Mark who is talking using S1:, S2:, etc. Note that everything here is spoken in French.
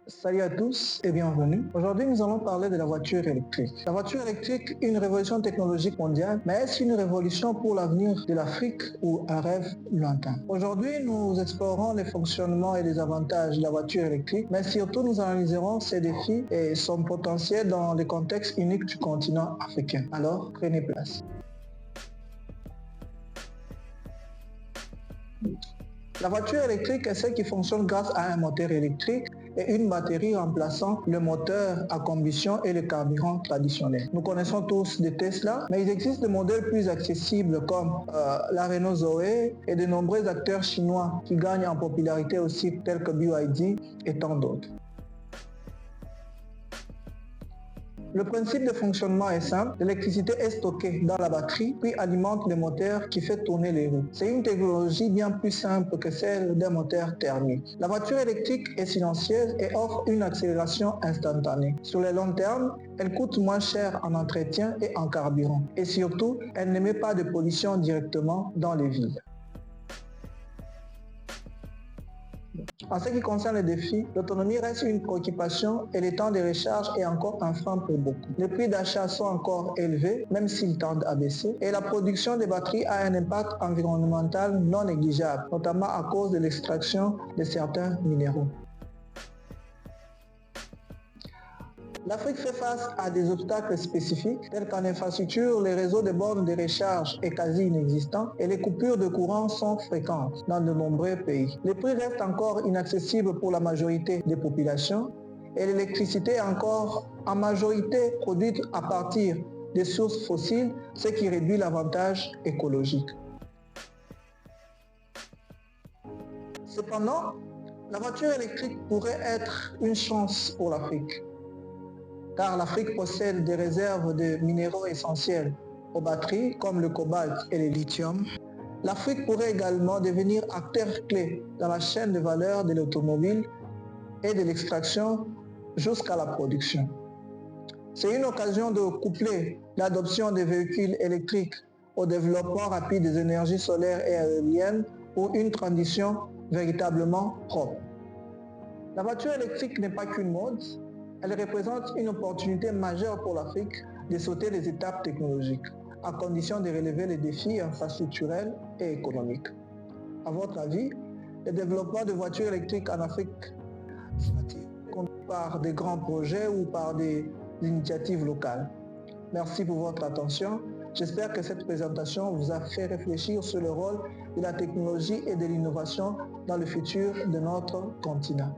S1: Salut à tous et bienvenue. Aujourd'hui, nous allons parler de la voiture électrique. La voiture électrique est une révolution technologique mondiale, mais est-ce une révolution pour l'avenir de l'Afrique ou un rêve lointain? Aujourd'hui, nous explorerons les fonctionnements et les avantages de la voiture électrique, mais surtout nous analyserons ses défis et son potentiel dans le contexte unique du continent africain. Alors, prenez place. La voiture électrique est celle qui fonctionne grâce à un moteur électrique et une batterie remplaçant le moteur à combustion et le carburant traditionnel. Nous connaissons tous des Tesla, mais il existe des modèles plus accessibles comme la Renault Zoe et de nombreux acteurs chinois qui gagnent en popularité aussi tels que BYD et tant d'autres. Le principe de fonctionnement est simple, l'électricité est stockée dans la batterie puis alimente le moteur qui fait tourner les roues. C'est une technologie bien plus simple que celle d'un moteur thermique. La voiture électrique est silencieuse et offre une accélération instantanée. Sur le long terme, elle coûte moins cher en entretien et en carburant. Et surtout, elle n'émet pas de pollution directement dans les villes. En ce qui concerne les défis, l'autonomie reste une préoccupation et le temps de recharge est encore un frein pour beaucoup. Les prix d'achat sont encore élevés, même s'ils tendent à baisser, et la production des batteries a un impact environnemental non négligeable, notamment à cause de l'extraction de certains minéraux. L'Afrique fait face à des obstacles spécifiques tels qu'en infrastructure, les réseaux de bornes de recharge est quasi inexistant et les coupures de courant sont fréquentes dans de nombreux pays. Les prix restent encore inaccessibles pour la majorité des populations et l'électricité est encore en majorité produite à partir des sources fossiles, ce qui réduit l'avantage écologique. Cependant, la voiture électrique pourrait être une chance pour l'Afrique, car l'Afrique possède des réserves de minéraux essentiels aux batteries comme le cobalt et le lithium. L'Afrique pourrait également devenir acteur clé dans la chaîne de valeur de l'automobile et de l'extraction jusqu'à la production. C'est une occasion de coupler l'adoption des véhicules électriques au développement rapide des énergies solaires et éoliennes pour une transition véritablement propre. La voiture électrique n'est pas qu'une mode, elle représente une opportunité majeure pour l'Afrique de sauter les étapes technologiques, à condition de relever les défis infrastructurels et économiques. À votre avis, le développement de voitures électriques en Afrique sera-t-il conduit par des grands projets ou par des initiatives locales? Merci pour votre attention. J'espère que cette présentation vous a fait réfléchir sur le rôle de la technologie et de l'innovation dans le futur de notre continent.